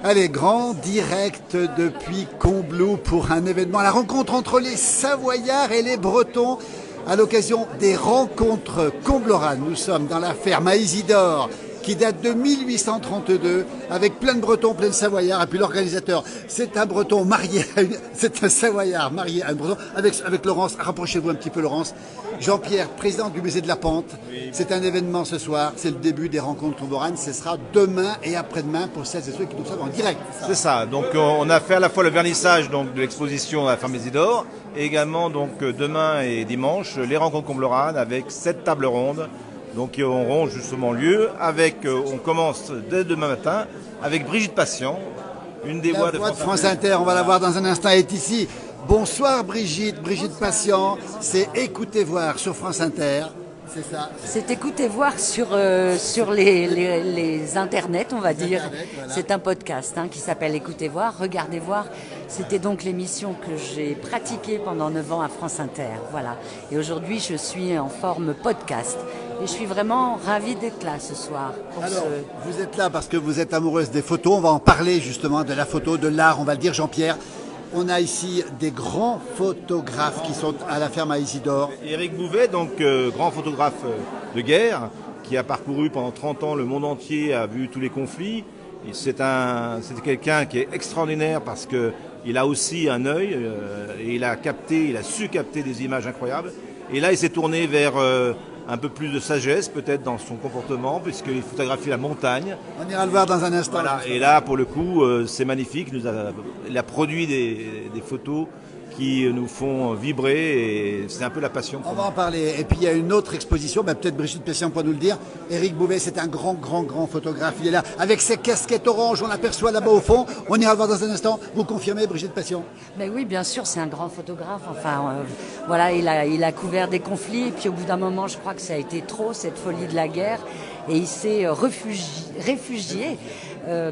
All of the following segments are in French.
Allez, grand direct depuis Combloux pour un événement, la rencontre entre les Savoyards et les Bretons à l'occasion des rencontres combloranes. Nous sommes dans la ferme à Isidore qui date de 1832 avec plein de Bretons, plein de Savoyards. Et puis l'organisateur, c'est un Breton marié, c'est un Savoyard marié à un Breton avec Laurence. Rapprochez-vous un petit peu Laurence. Jean-Pierre, président du musée de la Pente. C'est un événement ce soir, c'est le début des rencontres combloranes. Ce sera demain et après-demain pour celles et ceux qui nous savent en direct. C'est ça. Donc on a fait à la fois le vernissage donc, de l'exposition à la ferme Isidore et également donc demain et dimanche les rencontres combloranes avec 7 tables rondes. Donc qui auront justement lieu avec, on commence dès demain matin avec Brigitte Patient, une des voix de France Inter. On va la voir dans un instant, elle est ici. Bonsoir Brigitte, Brigitte Patient, c'est Écoutez voir sur France Inter. C'est ça. C'est écouter voir sur les internets, on va dire. Voilà. C'est un podcast qui s'appelle Écoutez voir, regardez voir. C'était donc l'émission que j'ai pratiquée pendant 9 ans à France Inter. Voilà. Et aujourd'hui, je suis en forme podcast. Et je suis vraiment ravie d'être là ce soir. Alors, vous êtes là parce que vous êtes amoureuse des photos. On va en parler justement de la photo, de l'art, on va le dire Jean-Pierre. On a ici des grands photographes qui sont à la ferme à Isidore. Éric Bouvet, donc grand photographe de guerre, qui a parcouru pendant 30 ans le monde entier, a vu tous les conflits. C'est quelqu'un qui est extraordinaire parce qu'il a aussi un œil et il a su capter des images incroyables. Et là, il s'est tourné vers un peu plus de sagesse peut-être dans son comportement puisqu'il photographie la montagne. On ira le voir dans un instant. Voilà. Et là pour le coup c'est magnifique, il a produit des photos qui nous font vibrer et c'est un peu la passion. On va en parler. Et puis il y a une autre exposition, peut-être Brigitte Patient pourra nous le dire. Éric Bouvet, c'est un grand photographe. Il est là avec ses casquettes orange, on l'aperçoit là-bas au fond. On ira le voir dans un instant. Vous confirmez Brigitte Patient? Ben oui, bien sûr, c'est un grand photographe. Enfin, voilà, il a couvert des conflits et puis au bout d'un moment, je crois que ça a été trop, cette folie de la guerre. Et il s'est réfugié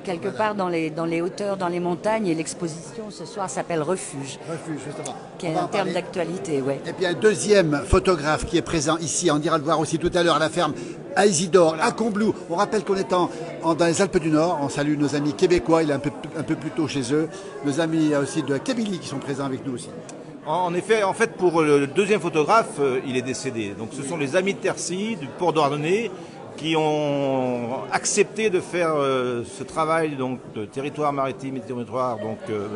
quelque part dans les hauteurs, dans les montagnes. Et l'exposition ce soir s'appelle Refuge. Refuge, justement. Qui est un terme d'actualité, ouais. Et puis un deuxième photographe qui est présent ici, on ira le voir aussi tout à l'heure à la ferme à Isidore, à Combloux. On rappelle qu'on est dans les Alpes du Nord. On salue nos amis québécois, il est un peu plus tôt chez eux. Nos amis aussi de Kabylie qui sont présents avec nous aussi. En effet, pour le deuxième photographe, il est décédé. Donc ce sont les amis de Tercy, du port d'Ardennais, qui ont accepté de faire ce travail donc, de territoire maritime et territoire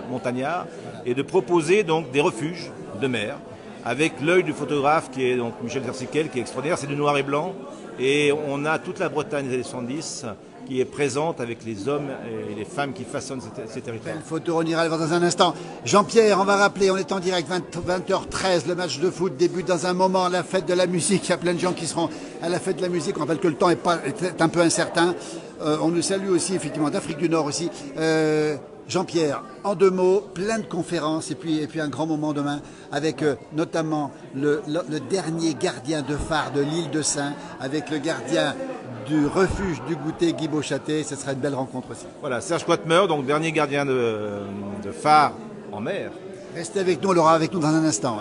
montagnard et de proposer donc, des refuges de mer avec l'œil du photographe qui est donc, Michel Versiquel, qui est extraordinaire, c'est du noir et blanc et on a toute la Bretagne des années 70 qui est présente avec les hommes et les femmes qui façonnent ces territoires. Belle photo, on ira le voir dans un instant. Jean-Pierre, on va rappeler, on est en direct, 20h13, le match de foot débute dans un moment, la fête de la musique. Il y a plein de gens qui seront à la fête de la musique. On rappelle que le temps est un peu incertain. On nous salue aussi, effectivement, d'Afrique du Nord aussi. Jean-Pierre, en 2 mots, plein de conférences et puis un grand moment demain avec notamment le dernier gardien de phare de l'île de Sein, avec le gardien du refuge du goûter Guy Beauchâtet. Ce sera une belle rencontre aussi. Voilà, Serge Quatmer, donc dernier gardien de phare en mer. Restez avec nous, on l'aura avec nous dans un instant.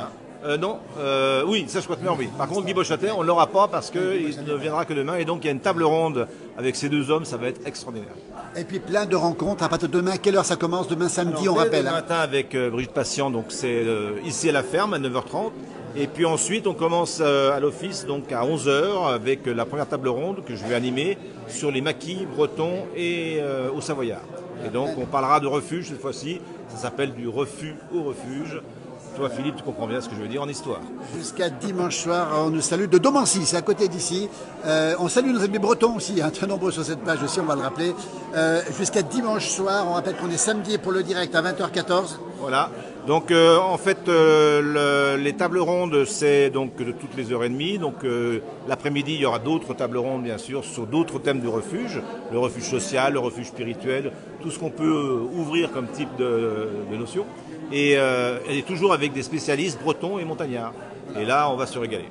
Oui, Serge Quatmer, oui. Par contre, Guy Beauchâtet, on ne l'aura pas parce qu'il ne viendra que demain. Et donc, il y a une table ronde avec ces 2 hommes, ça va être extraordinaire. Et puis plein de rencontres à partir de demain. Quelle heure ça commence? Demain samedi, on rappelle. Demain matin avec Brigitte Patient, donc c'est ici à la ferme à 9h30. Et puis ensuite, on commence à l'office donc à 11h avec la première table ronde que je vais animer sur les maquis bretons et au Savoyard. Et donc, on parlera de refuge cette fois-ci. Ça s'appelle du refus au refuge. Toi, Philippe, tu comprends bien ce que je veux dire en histoire. Jusqu'à dimanche soir, on nous salue de Domancy, c'est à côté d'ici. On salue nos amis bretons aussi, très nombreux sur cette page aussi, on va le rappeler. Jusqu'à dimanche soir, on rappelle qu'on est samedi pour le direct à 20h14. Voilà. Donc les tables rondes, c'est donc de toutes les heures et demie. Donc l'après-midi, il y aura d'autres tables rondes, bien sûr, sur d'autres thèmes du refuge. Le refuge social, le refuge spirituel, tout ce qu'on peut ouvrir comme type de notion. Et toujours avec des spécialistes bretons et montagnards. Et là, on va se régaler.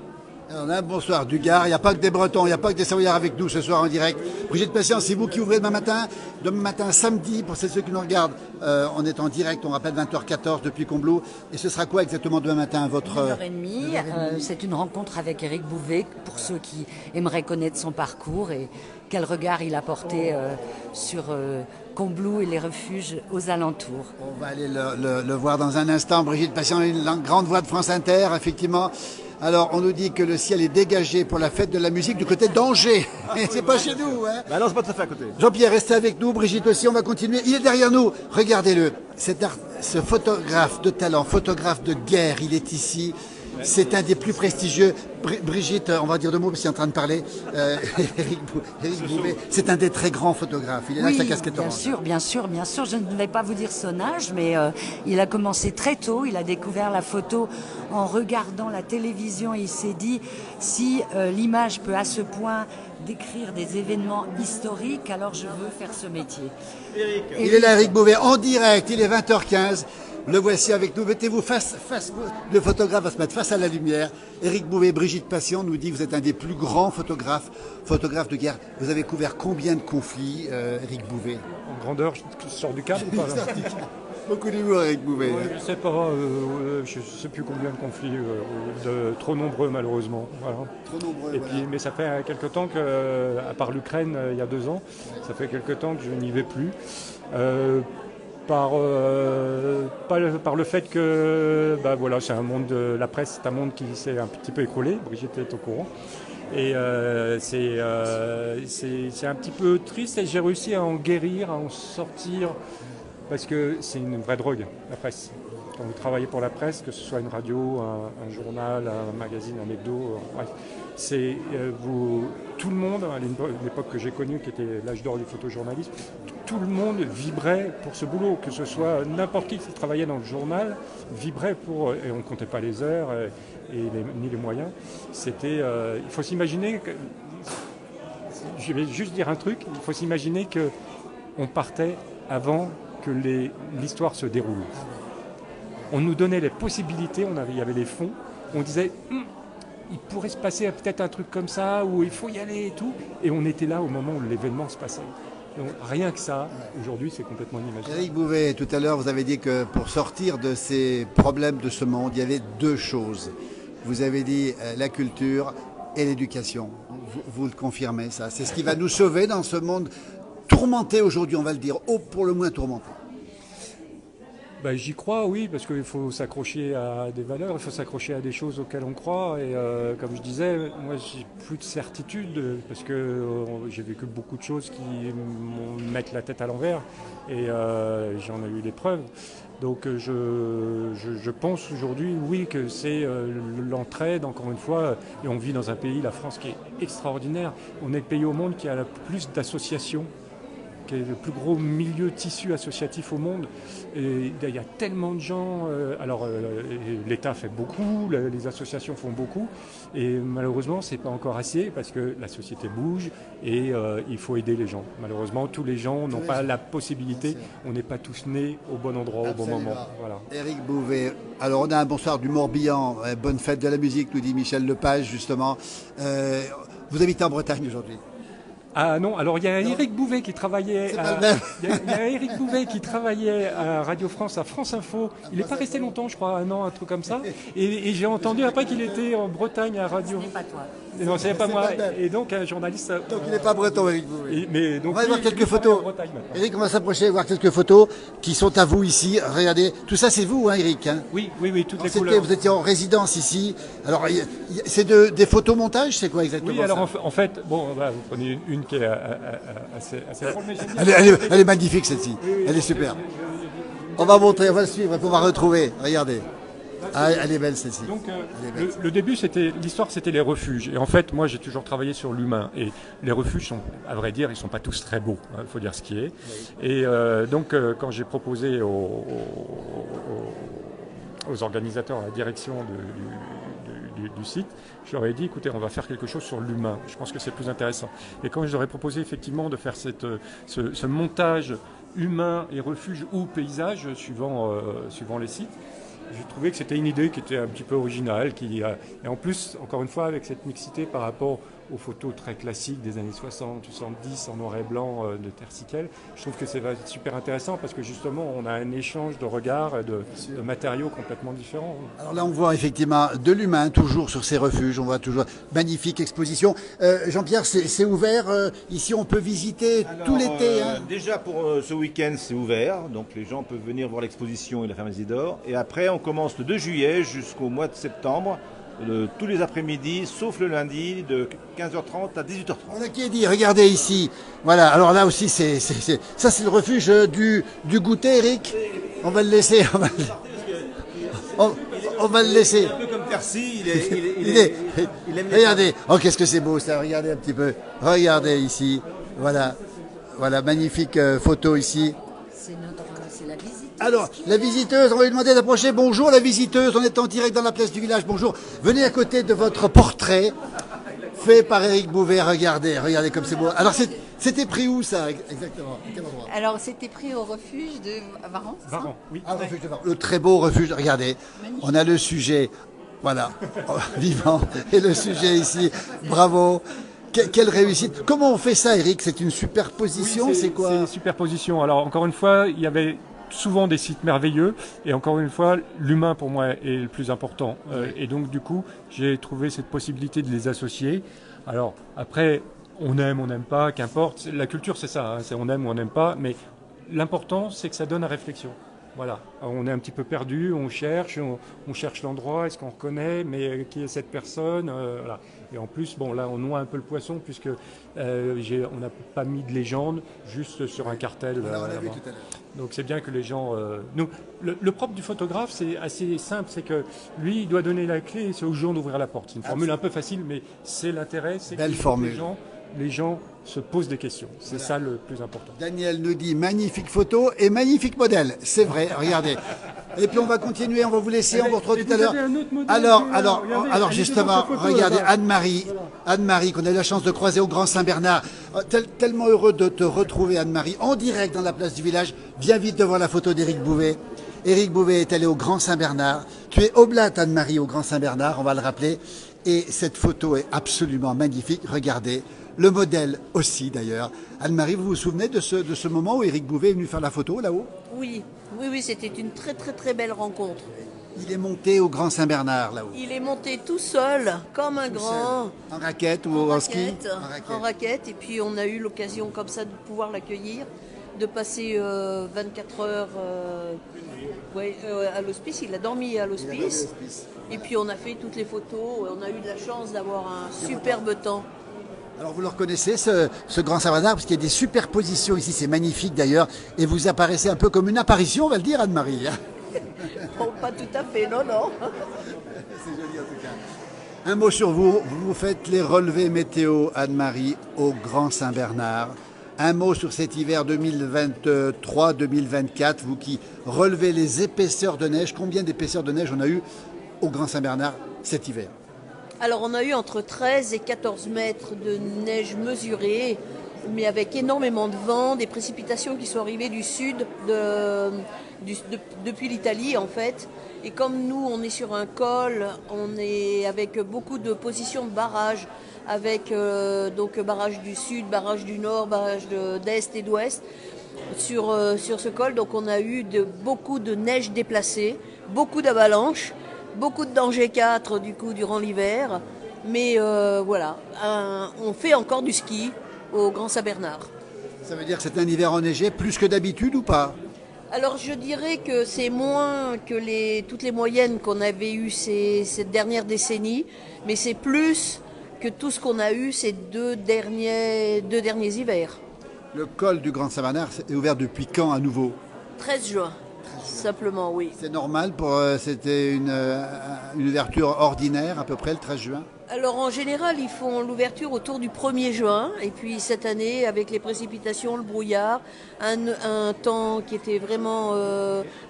On a un bonsoir du Gard, il n'y a pas que des Bretons, il n'y a pas que des Savoyards avec nous ce soir en direct. Brigitte Patient, c'est vous qui ouvrez demain matin samedi, pour ceux qui nous regardent, on est en direct, on rappelle 20h14 depuis Combloux. Et ce sera quoi exactement demain matin votre... 9h30, c'est une rencontre avec Éric Bouvet, pour ceux qui aimeraient connaître son parcours. Et quel regard il a porté sur Combloux et les refuges aux alentours. On va aller le voir dans un instant. Brigitte Patient, une grande voix de France Inter, effectivement. Alors, on nous dit que le ciel est dégagé pour la fête de la musique du côté d'Angers. C'est pas chez nous, hein? Bah non, c'est pas tout à fait à côté. Jean-Pierre, restez avec nous. Brigitte aussi, on va continuer. Il est derrière nous. Regardez-le. Ce photographe de talent, photographe de guerre, il est ici. C'est un des plus prestigieux. Brigitte, on va dire deux mots parce qu'il est en train de parler. Éric Bouvet, c'est un des très grands photographes. Il est là avec sa casquette orange. Bien sûr. Je ne vais pas vous dire son âge, mais il a commencé très tôt. Il a découvert la photo en regardant la télévision. Il s'est dit, si l'image peut à ce point décrire des événements historiques, alors je veux faire ce métier. Il est là, Éric Bouvet, en direct. Il est 20h15. Le voici avec nous. Mettez-vous face. Le photographe va se mettre face à la lumière. Éric Bouvet, Brigitte Patient nous dit que vous êtes un des plus grands photographes de guerre. Vous avez couvert combien de conflits, Éric Bouvet? En grandeur, je sors du cadre ou pas là? Beaucoup d'humour, Éric Bouvet. Je ne sais pas, je ne sais plus combien de conflits, trop nombreux malheureusement. Voilà. Trop nombreux, Et puis, mais ça fait quelque temps que, à part l'Ukraine il y a 2 ans, ça fait quelque temps que je n'y vais plus. Par le fait que voilà, c'est un monde de la presse, c'est un monde qui s'est un petit peu écroulé. Brigitte est au courant. Et c'est un petit peu triste et j'ai réussi à en guérir, à en sortir, parce que c'est une vraie drogue, la presse. Quand vous travaillez pour la presse, que ce soit une radio, un journal, un magazine, un hebdo, bref, c'est tout le monde, à l'époque que j'ai connue, qui était l'âge d'or du photojournalisme, tout le monde vibrait pour ce boulot, que ce soit n'importe qui travaillait dans le journal, vibrait pour, et on ne comptait pas les heures ni les moyens. C'était, il faut s'imaginer, je vais juste dire un truc, il faut s'imaginer qu'on partait avant que l'histoire se déroule. On nous donnait les possibilités, il y avait les fonds, on disait il pourrait se passer peut-être un truc comme ça, où il faut y aller et tout, et on était là au moment où l'événement se passait. Donc rien que ça, aujourd'hui, c'est complètement inimaginable. Éric Bouvet, tout à l'heure, vous avez dit que pour sortir de ces problèmes de ce monde, il y avait 2 choses. Vous avez dit la culture et l'éducation. Vous le confirmez, ça? C'est ce qui va nous sauver dans ce monde tourmenté aujourd'hui, on va le dire, pour le moins tourmenté. J'y crois, oui, parce qu'il faut s'accrocher à des valeurs, il faut s'accrocher à des choses auxquelles on croit. Et comme je disais, moi, j'ai plus de certitude parce que j'ai vécu beaucoup de choses qui me mettent la tête à l'envers et j'en ai eu des preuves. Donc je pense aujourd'hui, oui, que c'est l'entraide, encore une fois, et on vit dans un pays, la France, qui est extraordinaire. On est le pays au monde qui a le plus d'associations, qui est le plus gros milieu tissu associatif au monde. Et il y a tellement de gens. L'État fait beaucoup, les associations font beaucoup, et malheureusement, c'est pas encore assez parce que la société bouge et il faut aider les gens. Malheureusement, tous les gens n'ont pas la possibilité. On n'est pas tous nés au bon endroit au bon moment. Voilà. Éric Bouvet. Alors, on a un bonsoir du Morbihan. Bonne fête de la musique, nous dit Michel Lepage, justement. Vous habitez en Bretagne aujourd'hui? Ah non, alors il y a Éric Bouvet qui travaillait Éric Bouvet qui travaillait à Radio France, à France Info. Il n'est pas resté longtemps, je crois, 1 an, un truc comme ça. Et j'ai entendu après qu'il était en Bretagne à Radio. Ce n'est pas toi. Non, c'est pas moi. Et donc un journaliste. Donc il n'est pas breton, Éric Bouvet. Donc, on va voir quelques photos. Éric, on va s'approcher et voir quelques photos qui sont à vous ici. Regardez, tout ça c'est vous, hein, Éric, hein? Oui, toutes les couleurs. Vous étiez en résidence ici. Alors, c'est des photomontages, c'est quoi exactement? Oui, alors en fait, bon, vous prenez une qui est assez drôle, mais elle est magnifique celle-ci. Elle est super. On va montrer, on va le suivre, on va retrouver. Regardez. Ah, elle est belle celle-ci. Donc le début, l'histoire, c'était les refuges. Et en fait, moi, j'ai toujours travaillé sur l'humain. Et les refuges sont, à vrai dire, ils sont pas tous très beaux. Il faut dire ce qui est. Et donc, quand j'ai proposé aux organisateurs, à la direction du site, je leur ai dit, écoutez, on va faire quelque chose sur l'humain. Je pense que c'est plus intéressant. Et quand je leur ai proposé effectivement de faire ce montage humain et refuge ou paysage, suivant les sites, j'ai trouvé que c'était une idée qui était un petit peu originale, et en plus, encore une fois, avec cette mixité par rapport aux photos très classiques des années 60, 70 en noir et blanc de Terre-Siquel. Je trouve que c'est super intéressant parce que justement on a un échange de regards et de matériaux complètement différents. Alors là on voit effectivement de l'humain toujours sur ces refuges, on voit toujours magnifique exposition. Jean-Pierre, c'est ouvert, ici on peut visiter tout l'été. Déjà pour ce week-end c'est ouvert, donc les gens peuvent venir voir l'exposition et la ferme Isidore. Et après on commence le 2 juillet jusqu'au mois de septembre. Tous les après-midi, sauf le lundi, de 15h30 à 18h30. On a qui est dit, regardez ici. Voilà, alors là aussi, ça c'est le refuge du goûter, Eric. On va le laisser. On va le laisser. Un peu comme Percy, il aime les regardez, oh qu'est-ce que c'est beau ça, regardez un petit peu. Regardez ici, voilà, magnifique photo ici. C'est la visite. Alors, la visiteuse, on va lui demander d'approcher. Bonjour la visiteuse, on est en direct dans la place du village. Bonjour, venez à côté de votre portrait fait par Éric Bouvet. Regardez comme c'est beau. Alors, c'était pris où ça exactement? Quel endroit? Alors, c'était pris au refuge de Varan. Varan, oui. Ah, refuge de Varan. Le très beau refuge, regardez. Magnifique. On a le sujet, voilà, vivant. Et le sujet ici, bravo. Quelle réussite. Comment on fait ça, Eric? C'est une superposition, oui, c'est quoi? C'est une superposition. Alors, encore une fois, il y avait souvent des sites merveilleux et encore une fois l'humain pour moi est le plus important et donc du coup j'ai trouvé cette possibilité de les associer. Alors après on aime, on n'aime pas, qu'importe, la culture c'est ça, c'est on aime ou on n'aime pas, mais l'important c'est que ça donne à réflexion. Voilà, on est un petit peu perdu, on cherche l'endroit, est-ce qu'on reconnaît, mais qui est cette personne, voilà. Et en plus, bon là on noie un peu le poisson puisque on n'a pas mis de légende juste sur un cartel. Voilà, on l'a vu tout à l'heure. Donc c'est bien que les gens... le propre du photographe c'est assez simple, c'est que lui il doit donner la clé et c'est aux gens d'ouvrir la porte. C'est une formule un peu facile mais c'est l'intérêt, c'est que les gens se posent des questions. C'est ça le plus important. Daniel nous dit magnifique photo et magnifique modèle. C'est vrai, regardez. Et puis on va continuer, on va vous laisser, on vous retrouve tout à l'heure. Alors justement, regardez Anne-Marie, Anne-Marie qu'on a eu la chance de croiser au Grand Saint-Bernard. Tellement heureux de te retrouver Anne-Marie en direct dans la place du village. Viens vite de voir la photo d'Éric Bouvet. Éric Bouvet est allé au Grand Saint-Bernard. Tu es oblate Anne-Marie au Grand Saint-Bernard, on va le rappeler. Et cette photo est absolument magnifique. Regardez. Le modèle aussi d'ailleurs. Anne-Marie, vous vous souvenez de ce moment où Éric Bouvet est venu faire la photo là-haut? Oui, c'était une très très très belle rencontre. Il est monté au Grand Saint-Bernard là-haut. Il est monté tout seul, comme un grand. En raquette ou en ski? En raquette. Et puis on a eu l'occasion comme ça de pouvoir l'accueillir, de passer 24 heures à l'hospice. Il a dormi à l'hospice. Et puis on a fait toutes les photos. On a eu de la chance d'avoir un superbe temps. Alors vous le reconnaissez, ce Grand Saint-Bernard, parce qu'il y a des superpositions ici, c'est magnifique d'ailleurs, et vous apparaissez un peu comme une apparition, on va le dire Anne-Marie. Bon, pas tout à fait, non. C'est joli en tout cas. Un mot sur vous, vous faites les relevés météo Anne-Marie au Grand Saint-Bernard. Un mot sur cet hiver 2023-2024, vous qui relevez les épaisseurs de neige. Combien d'épaisseurs de neige on a eu au Grand Saint-Bernard cet hiver? Alors on a eu entre 13 et 14 mètres de neige mesurée, mais avec énormément de vent, des précipitations qui sont arrivées du sud, depuis l'Italie en fait. Et comme nous on est sur un col, on est avec beaucoup de positions de barrages, avec donc barrage du sud, barrage du nord, barrage d'est et d'ouest. Sur ce col, donc on a eu beaucoup de neige déplacée, beaucoup d'avalanches. Beaucoup de danger 4 du coup durant l'hiver, mais voilà, on fait encore du ski au Grand Saint-Bernard. Ça veut dire que c'est un hiver enneigé plus que d'habitude ou pas? Alors je dirais que c'est moins que toutes les moyennes qu'on avait eues cette dernière décennie, mais c'est plus que tout ce qu'on a eu ces deux derniers hivers. Le col du Grand Saint-Bernard est ouvert depuis quand à nouveau? 13 juin. Simplement, oui. C'est normal c'était une ouverture ordinaire à peu près le 13 juin? Alors en général, ils font l'ouverture autour du 1er juin. Et puis cette année, avec les précipitations, le brouillard, un temps qui était vraiment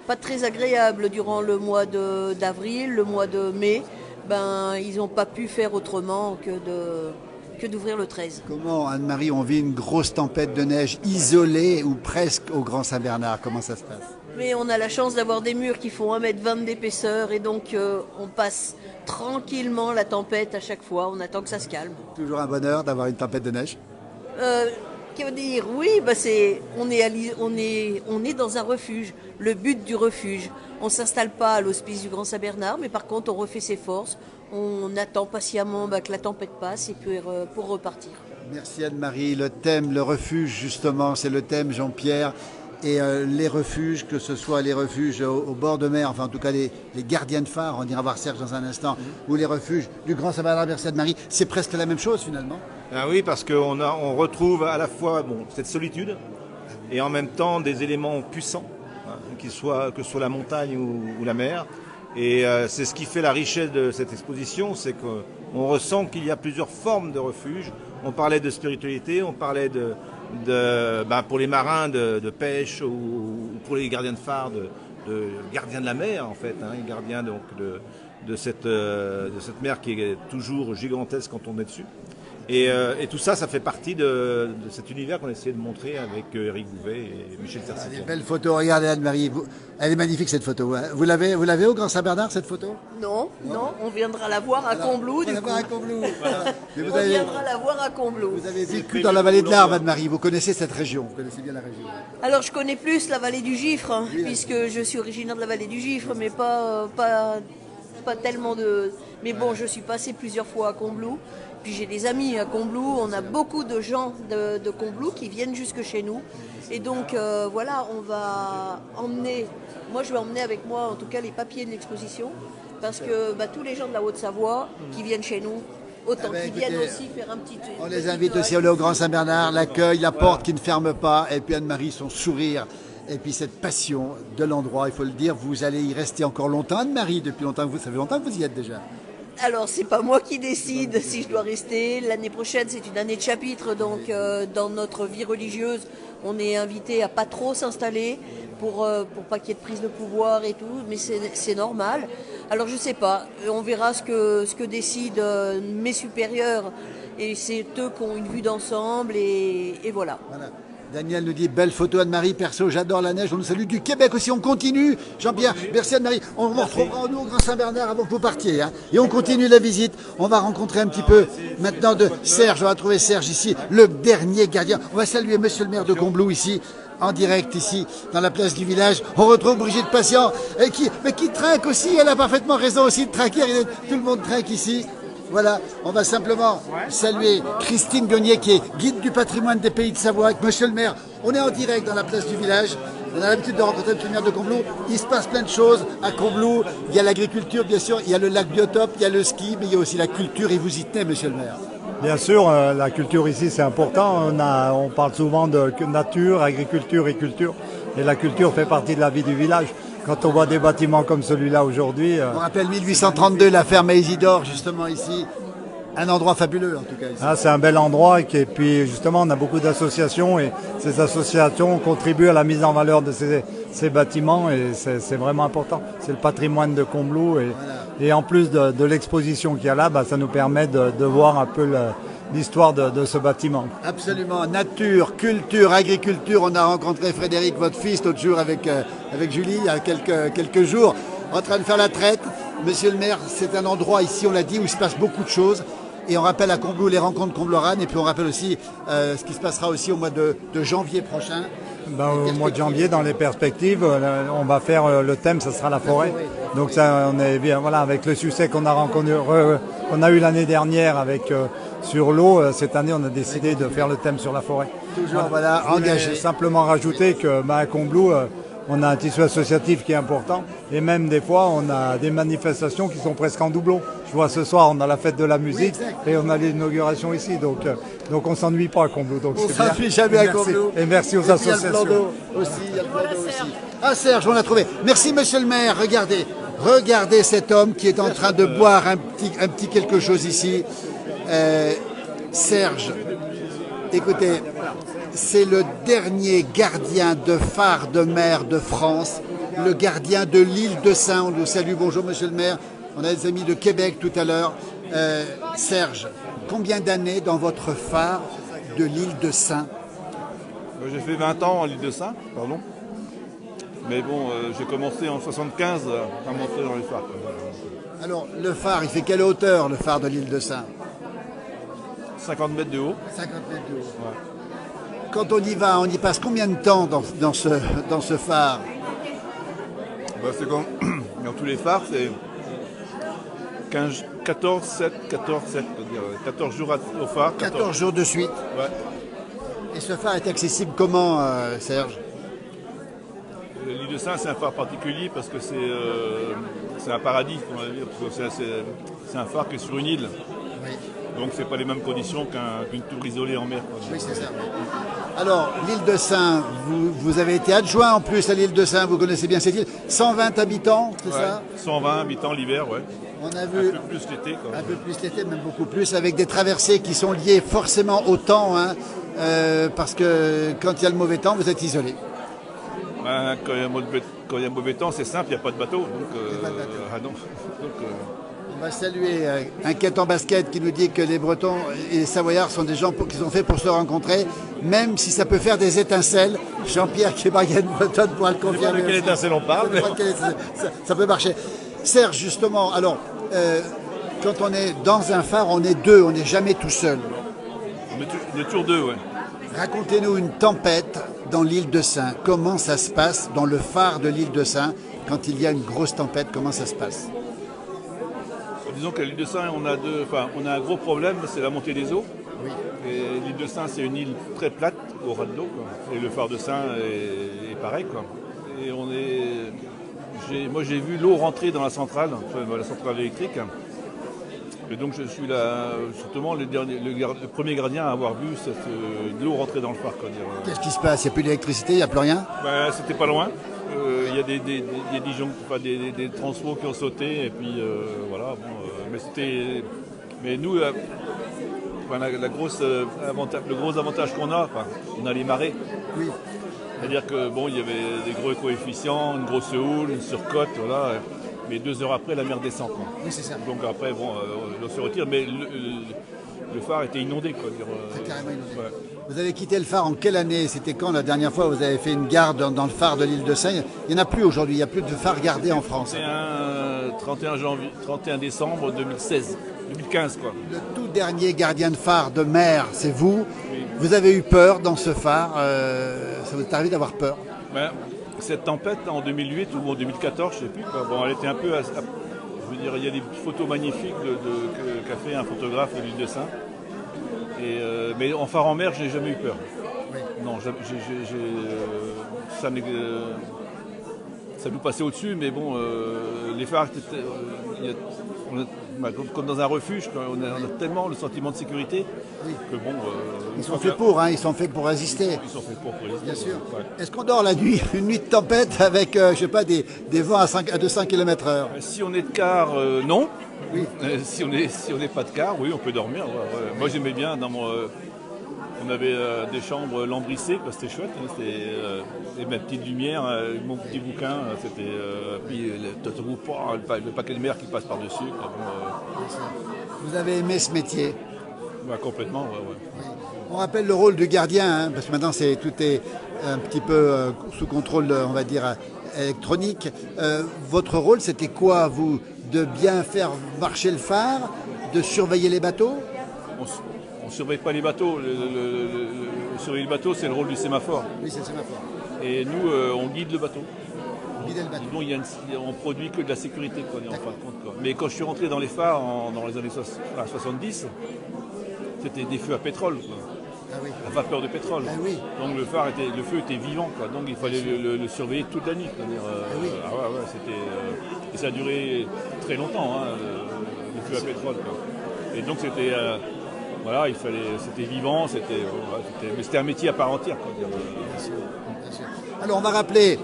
pas très agréable durant le mois d'avril, le mois de mai, ils n'ont pas pu faire autrement que d'ouvrir le 13. Comment, Anne-Marie, on vit une grosse tempête de neige isolée ou presque au Grand Saint-Bernard? Comment ça se passe? Mais on a la chance d'avoir des murs qui font 1,20 m d'épaisseur et donc on passe tranquillement la tempête à chaque fois. On attend que ça se calme. Toujours un bonheur d'avoir une tempête de neige. Qu'est-ce que dire? Oui, on est dans un refuge. Le but du refuge, on s'installe pas à l'hospice du Grand Saint-Bernard, mais par contre on refait ses forces. On attend patiemment que la tempête passe et puis pour repartir. Merci Anne-Marie. Le thème, le refuge justement, c'est le thème Jean-Pierre. Et les refuges, que ce soit les refuges au bord de mer, enfin en tout cas les gardiens de phare, on ira voir Serge dans un instant, ou les refuges du Grand Saint-Bernard, merci Anne-Marie, c'est presque la même chose finalement. Ah oui, parce qu'on retrouve à la fois cette solitude et en même temps des éléments puissants, hein, que ce soit la montagne ou la mer. Et c'est ce qui fait la richesse de cette exposition, c'est qu'on ressent qu'il y a plusieurs formes de refuges. On parlait de spiritualité, on parlait pour les marins de pêche ou pour les gardiens de phare, de gardiens de la mer en fait, hein, gardiens donc de cette mer qui est toujours gigantesque quand on est dessus. Et tout ça, ça fait partie de cet univers qu'on a essayé de montrer avec Eric Bouvet et Michel Tercetian. Des belles photos, regardez Anne-Marie, elle est magnifique cette photo. Hein. Vous l'avez au Grand Saint-Bernard cette photo? Non, on viendra la voir à Combloux. On viendra à Combloux. Voilà. On viendra la voir à Combloux. Vous avez vécu dans la vallée de l'Arve, Anne-Marie, vous connaissez cette région, vous connaissez bien la région. Alors je connais plus la vallée du Gifre, hein, puisque je suis originaire de la vallée du Gifre, mais pas tellement de... Mais bon, je suis passée plusieurs fois à Combloux. Puis j'ai des amis à Combloux, on a beaucoup de gens de Combloux qui viennent jusque chez nous. Et donc voilà, on va emmener, moi je vais emmener avec moi en tout cas les papiers de l'exposition, parce que tous les gens de la Haute-Savoie qui viennent chez nous, autant qu'ils viennent aussi faire un petit... On les invite aussi à aller au Grand Saint-Bernard, l'accueil, la porte qui ne ferme pas, et puis Anne-Marie, son sourire, et puis cette passion de l'endroit, il faut le dire, vous allez y rester encore longtemps. Anne-Marie, depuis longtemps, ça fait longtemps que vous y êtes déjà. Alors, c'est pas moi qui décide si je dois rester. L'année prochaine, c'est une année de chapitre, donc dans notre vie religieuse, on est invité à pas trop s'installer pour pas qu'il y ait de prise de pouvoir et tout, mais c'est normal. Alors, je sais pas, on verra ce que décident mes supérieurs, et c'est eux qui ont une vue d'ensemble, et voilà. Daniel nous dit, belle photo Anne-Marie, perso, j'adore la neige, on nous salue du Québec aussi, on continue. Jean-Pierre, merci Anne-Marie, on vous retrouvera nous au Grand Saint-Bernard avant que vous partiez. Hein. Et on continue la visite, on va rencontrer un petit peu maintenant de Serge, on va trouver Serge ici, le dernier gardien. On va saluer monsieur le maire de Combloux ici, en direct ici, dans la place du village. On retrouve Brigitte Patient, qui trinque aussi, elle a parfaitement raison aussi de trinquer, tout le monde trinque ici. Voilà, on va simplement saluer Christine Gagné qui est guide du patrimoine des Pays de Savoie avec monsieur le maire. On est en direct dans la place du village. On a l'habitude de rencontrer le maire de Combloux. Il se passe plein de choses à Combloux. Il y a l'agriculture, bien sûr. Il y a le lac Biotope, il y a le ski, mais il y a aussi la culture. Et vous y tenez, monsieur le maire. Bien sûr, la culture ici, c'est important. On parle souvent de nature, agriculture et culture. Et la culture fait partie de la vie du village. Quand on voit des bâtiments comme celui-là aujourd'hui... On rappelle 1832, la ferme à Isidore, justement ici. Un endroit fabuleux, en tout cas. Ici. C'est un bel endroit. Et puis, justement, on a beaucoup d'associations. Et ces associations contribuent à la mise en valeur de ces bâtiments. Et c'est vraiment important. C'est le patrimoine de Combloux. Et en plus de l'exposition qu'il y a là, ça nous permet de voir un peu l'histoire de ce bâtiment. Absolument. Nature, culture, agriculture. On a rencontré Frédéric, votre fils, l'autre jour avec Julie, il y a quelques jours, en train de faire la traite. Monsieur le maire, c'est un endroit ici, on l'a dit, où il se passe beaucoup de choses. Et on rappelle à Combloux les rencontres combloranes. Et puis on rappelle aussi ce qui se passera aussi au mois de janvier prochain. Au mois de janvier, dans les perspectives, on va faire le thème, ça sera la forêt. Donc ça, on est bien, voilà, avec le succès qu'on a eu l'année dernière avec sur l'eau, cette année on a décidé de faire le thème sur la forêt. Toujours voilà, engagé. Simplement rajouter que à Combloux, on a un tissu associatif qui est important et même des fois on a des manifestations qui sont presque en doublon. Je vois ce soir on a la fête de la musique et on a l'inauguration ici, donc on s'ennuie pas à Combloux. Donc on s'ennuie jamais à Combloux. Et merci aux associations. Il y a le plan d'eau aussi, il y a le plan d'eau aussi. Ah Serge, on l'a trouvé. Merci monsieur le maire, regardez cet homme qui est en train de boire un petit quelque chose ici. Serge, écoutez, c'est le dernier gardien de phare de mer de France, le gardien de l'île de Saint. On nous salue, bonjour monsieur le maire. On a des amis de Québec tout à l'heure. Serge, combien d'années dans votre phare de l'île de Saint? J'ai fait 20 ans en l'île de Saint, pardon. Mais bon, j'ai commencé en 75 à monter dans les phares. Alors, le phare, il fait quelle hauteur, le phare de l'île de Sein? 50 mètres de haut. 50 mètres de haut. Ouais. Quand on y va, on y passe combien de temps dans ce phare? Bah, c'est comme dans tous les phares, c'est 14, 7, c'est-à-dire 14 jours au phare. 14 jours de suite. Ouais. Et ce phare est accessible comment, Serge? L'île de Sein, c'est un phare particulier parce que c'est un paradis, on va dire, parce que c'est un phare qui est sur une île. Oui, Donc c'est pas les mêmes conditions qu'une tour isolée en mer. Quoi. oui, c'est ça. Alors, l'île de Sein, vous avez été adjoint en plus à l'île de Sein, vous connaissez bien cette île. 120 habitants, c'est Ouais, ça? 120 habitants l'hiver, ouais. On a vu Un peu plus l'été. Quoi. un peu plus l'été, même beaucoup plus, avec des traversées qui sont liées forcément au temps, hein, parce que quand il y a le mauvais temps, vous êtes isolé. Ben, quand il y a mauvais temps, c'est simple, il n'y a pas de bateau. Donc, Il y a pas de bateau. ah non. Donc, On va saluer Inquiète en basket qui nous dit que les Bretons et les Savoyards sont des gens qui sont faits pour se rencontrer, même si ça peut faire des étincelles. Jean-Pierre qui est baguette bretonne pourra le je sais pas confirmer. de quelle aussi. étincelle on parle. Je sais pas de quelle étincelle, ça peut marcher. Serge, justement, alors, quand on est dans un phare, on est deux, on n'est jamais tout seul. On est toujours deux, ouais. Racontez-nous une tempête dans l'île de Sein. Comment ça se passe dans le phare de l'île de Sein quand il y a une grosse tempête? Comment ça se passe? Disons qu'à l'île de Sein, on a un gros problème, c'est la montée des eaux. Oui. Et l'île de Sein, c'est une île très plate au ras de l'eau. Quoi. Et le phare de Sein est pareil. Quoi. Et moi, j'ai vu l'eau rentrer dans la centrale électrique. Et donc, je suis là, justement, le premier gardien à avoir vu de l'eau rentrer dans le phare. Quoi, Qu'est-ce qui se passe? Il n'y a plus d'électricité, il n'y a plus rien? Ben, c'était pas loin. Il y a des transfos qui ont sauté. Et puis, voilà. Bon, mais nous, le gros avantage qu'on a, on a les marées. Oui. C'est-à-dire que bon, il y avait des gros coefficients, une grosse houle, une surcote, voilà. Mais 2 heures après, la mer descend. Quoi. Oui, c'est ça. Donc après, bon, l'eau se retire, mais le phare était inondé. Quoi, C'est carrément inondé. Ouais. Vous avez quitté le phare en quelle année? C'était quand la dernière fois vous avez fait une garde dans le phare de l'île de Sein? Il n'y en a plus aujourd'hui, il n'y a plus de phare gardé en France. 31 décembre 2015 quoi. Le tout dernier gardien de phare de mer, c'est vous. Oui. Vous avez eu peur dans ce phare, ça vous est arrivé d'avoir peur? Ben, cette tempête en 2008 ou en 2014, je ne sais plus, quoi. Bon, elle était un peu... je veux dire, il y a des photos magnifiques qu'a fait un photographe de l'île de Sein. Mais en phare en mer, je n'ai jamais eu peur. Oui. Non, ça nous passait au-dessus, mais bon, les phares, comme dans un refuge, quoi, on a tellement le sentiment de sécurité que bon... Ils sont faits pour, hein, ils sont faits pour résister. Ils sont faits pour résister. Bien sûr. Ouais. Est-ce qu'on dort la nuit, une nuit de tempête avec, je sais pas, des vents à 200 km/h? Si on est de quart, non. Oui. Si on n'est pas de quart, oui, on peut dormir. Ouais, ouais. Moi, j'aimais bien. On avait des chambres lambrissées, quoi, c'était chouette. Hein, et ma petite lumière, mon petit bouquin, c'était. Puis le paquet de mer qui passe par-dessus. Vous avez aimé ce métier? Ouais, complètement, ouais. On rappelle le rôle du gardien, hein, parce que maintenant tout est un petit peu sous contrôle, on va dire, électronique. Votre rôle, c'était quoi, vous? De bien faire marcher le phare, de surveiller les bateaux? On ne surveille pas les bateaux. Surveiller le bateau, c'est le rôle du sémaphore. Oui, c'est le sémaphore. Et nous, on guide le bateau. Guider le bateau. Donc, on produit que de la sécurité, quoi, en fin de compte. Quoi. Mais quand je suis rentré dans les phares dans les années 70, c'était des feux à pétrole, quoi. Ah oui. À vapeur de pétrole. Ah oui. Donc le feu était vivant, quoi. Donc il fallait le surveiller toute la nuit. oui. Ah ouais, c'était. Et ça a duré très longtemps, hein, le feu à pétrole, quoi. Et donc c'était. Voilà, c'était vivant, mais c'était un métier à part entière, quoi. Bien sûr. Alors on va rappeler,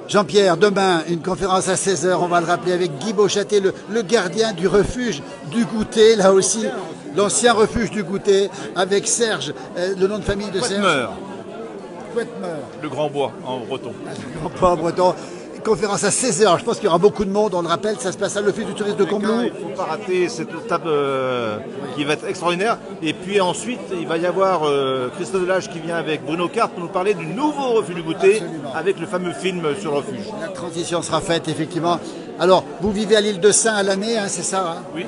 Jean-Pierre, demain, une conférence à 16h, on va le rappeler avec Guy Beauchâté, le gardien du refuge du Goûter, là aussi, l'ancien refuge du Goûter, avec Serge, le nom de famille de Serge. Quetmeur, le Grand Bois en breton. Le Grand Bois en breton. conférence à 16h. Je pense qu'il y aura beaucoup de monde. On le rappelle, ça se passe à l'Office du tourisme de Combloux. Il ne faut pas rater cette étape qui va être extraordinaire. Et puis ensuite, il va y avoir Christophe Delage qui vient avec Bruno Carte pour nous parler du nouveau refuge du goûter avec le fameux film sur le refuge. La transition sera faite, effectivement. Alors, vous vivez à l'île de Sein à l'année, hein, c'est ça, hein? Oui.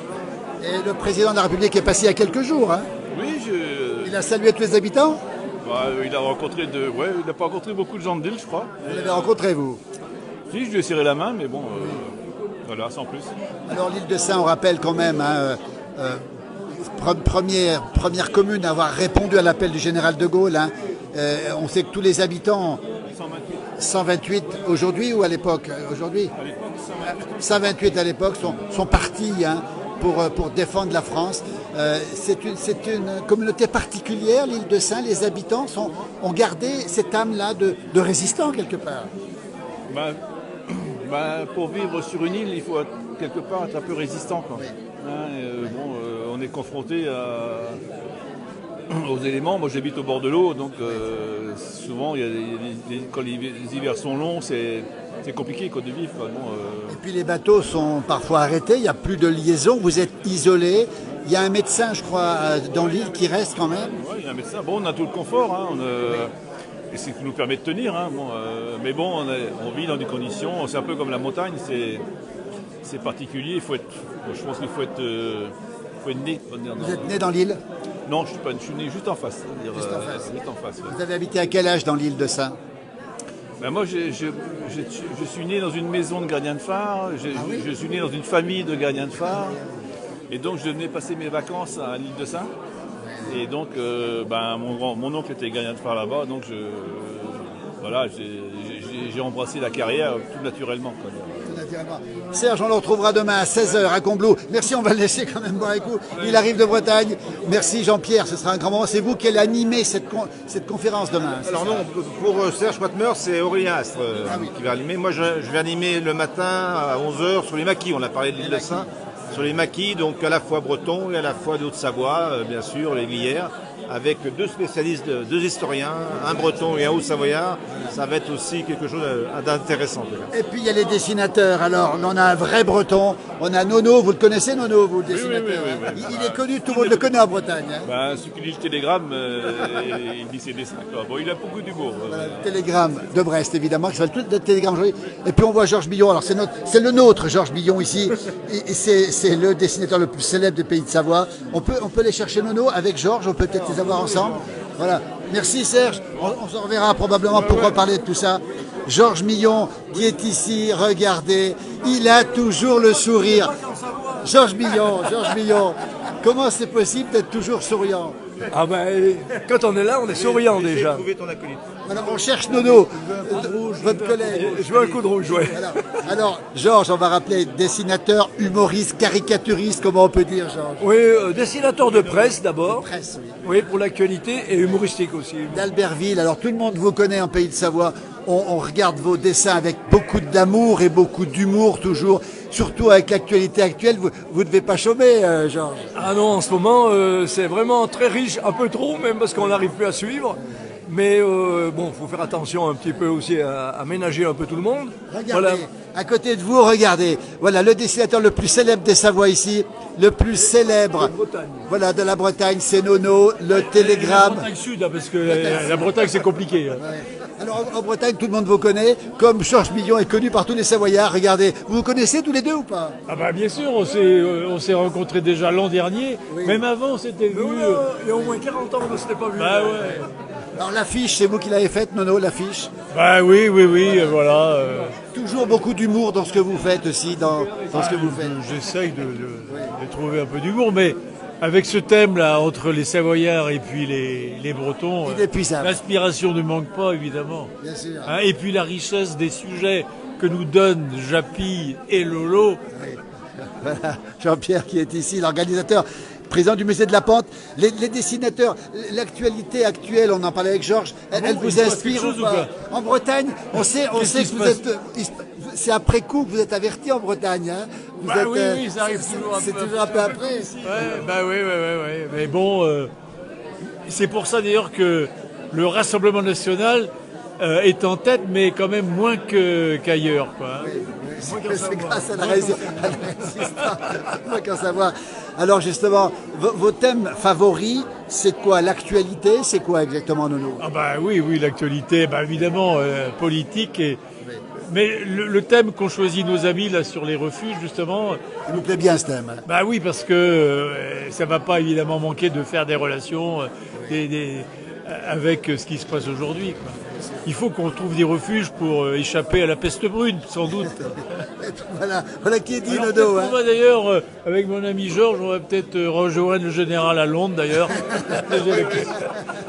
Et le président de la République est passé il y a quelques jours. Hein. Oui, Il a salué tous les habitants. il a rencontré il n'a pas rencontré beaucoup de gens de l'île, je crois. Vous l'avez rencontré, vous? Si, je lui ai serré la main, mais bon, voilà, sans plus. Alors, l'île de Sein, on rappelle quand même, hein, première commune à avoir répondu à l'appel du général de Gaulle. Hein. On sait que tous les habitants, 128 aujourd'hui ou à l'époque? Aujourd'hui. À l'époque, 128 à l'époque sont partis, hein, pour défendre la France. C'est une communauté particulière, l'île de Sein. Les habitants ont gardé cette âme-là de résistant quelque part. Pour vivre sur une île, il faut quelque part être un peu résistant, quoi. Hein, on est confronté aux éléments. Moi, j'habite au bord de l'eau, donc souvent, quand les hivers sont longs, c'est compliqué de vivre. Quoi. Et puis les bateaux sont parfois arrêtés, il n'y a plus de liaison, vous êtes isolé. Il y a un médecin, je crois, dans l'île qui reste quand même. Oui, il y a un médecin. Bon, on a tout le confort, hein, et c'est ce qui nous permet de tenir. Hein, mais bon, on vit dans des conditions, c'est un peu comme la montagne, c'est particulier. Je pense qu'il faut être né. Vous êtes né dans l'île? Non, je suis né juste en face. Juste en face. Juste en face, ouais. Vous avez habité à quel âge dans l'île de Sein? Moi, je suis né dans une maison de gardiens de phare, je suis né dans une famille de gardiens de phare, et donc je venais passer mes vacances à l'île de Sein. Et donc, mon oncle était gardien de phare là-bas, donc j'ai embrassé la carrière tout naturellement. Quoi. Serge, on le retrouvera demain à 16h à Combloux. Merci, on va le laisser quand même boire un coup. Il arrive de Bretagne. Merci Jean-Pierre, ce sera un grand moment. C'est vous qui allez animer cette conférence demain. Alors non, pour Serge Quatmer, c'est Aurélien Astre qui va animer. Moi, je vais animer le matin à 11h sur les maquis. On a parlé de l'île de Sein. Sur les maquis, donc à la fois bretons et à la fois de Haute-Savoie, bien sûr, les Glières, avec deux spécialistes, deux historiens, un breton et un haut-savoyard. Ça va être aussi quelque chose d'intéressant. Et puis il y a les dessinateurs. Alors, on a un vrai breton. On a Nono. Vous le connaissez, Nono, vous, le dessinateur? Oui. Il est connu, tout le monde le connaît en Bretagne. Hein. Celui qui lit le télégramme, il dit ses dessins. Bon, il a beaucoup d'humour. Voilà, le télégramme de Brest, évidemment, qui s'appelle tout le télégramme aujourd'hui. Et puis on voit Georges Billon. Alors, c'est le nôtre, Georges Billon, ici. Et c'est le dessinateur le plus célèbre des Pays de Savoie. On peut les chercher, Nono, avec Georges. On peut peut-être les avoir ensemble. Voilà. Merci Serge. On se reverra probablement pour reparler de tout ça. Georges Millon qui est ici, regardez, il a toujours le sourire. Georges Millon, comment c'est possible d'être toujours souriant? Quand on est là, on est souriant déjà. Trouver ton acolyte. Alors on cherche Nono, votre collègue. Je veux un coup de rouge, ouais. Alors Georges, on va rappeler dessinateur, humoriste, caricaturiste, comment on peut dire Georges? Oui, dessinateur de presse d'abord. Presse, oui. Oui, pour l'actualité et humoristique aussi. D'Albertville, alors tout le monde vous connaît en Pays de Savoie. On regarde vos dessins avec beaucoup d'amour et beaucoup d'humour toujours, surtout avec l'actualité actuelle. Vous ne devez pas chômer, Georges. Ah non, en ce moment, c'est vraiment très riche, un peu trop même parce qu'on n'arrive plus à suivre. Mais il faut faire attention un petit peu aussi à ménager un peu tout le monde. Regardez, Voilà. à côté de vous, regardez. Voilà, le dessinateur le plus célèbre des Savoies ici, le plus célèbre. Voilà, de la Bretagne, c'est Nono, le télégramme. Bretagne Sud, hein, parce que la Bretagne c'est compliqué. Hein. Alors en Bretagne, tout le monde vous connaît, comme Georges Millon est connu par tous les Savoyards. Regardez, vous vous connaissez tous les deux ou pas? Ah bah bien sûr, on s'est rencontrés déjà l'an dernier, même avant on s'était vu. Il y a au moins 40 ans, on ne s'était pas vu. Bah ouais. Alors l'affiche, c'est vous qui l'avez faite, Nono, l'affiche. Bah oui, voilà. Toujours beaucoup d'humour dans ce que vous faites aussi, dans ce que vous faites. J'essaye de trouver un peu d'humour, mais avec ce thème-là, entre les Savoyards et puis les Bretons, Inépuisable. l'inspiration ne manque pas, évidemment. Bien sûr. Hein, et puis la richesse des sujets que nous donnent Japy et Lolo. Voilà, Jean-Pierre qui est ici, l'organisateur, président du musée de la Pente. Les dessinateurs, l'actualité actuelle, on en parlait avec Georges, elle vous inspire ou pas? En Bretagne, on sait que vous êtes... C'est après coup que vous êtes averti en Bretagne. Hein. Vous êtes, oui, ça arrive toujours c'est toujours un peu après. Oui. Mais bon, c'est pour ça d'ailleurs que le Rassemblement national est en tête, mais quand même moins qu'ailleurs, quoi. C'est grâce à la résistance. Moins qu'en savoir. Alors justement, vos thèmes favoris, c'est quoi? L'actualité, c'est quoi exactement, Nono? Ah bah oui, l'actualité, évidemment, politique. Mais le thème qu'ont choisi nos amis là sur les refuges, justement... Ça nous plaît bien, ce thème. Bah oui, parce que ça va pas évidemment manquer de faire des relations avec ce qui se passe aujourd'hui, quoi. Il faut qu'on trouve des refuges pour échapper à la peste brune, sans doute. Voilà qui est dit, Alors, Nono. Moi d'ailleurs, avec mon ami Georges, on va peut-être rejoindre le général à Londres d'ailleurs.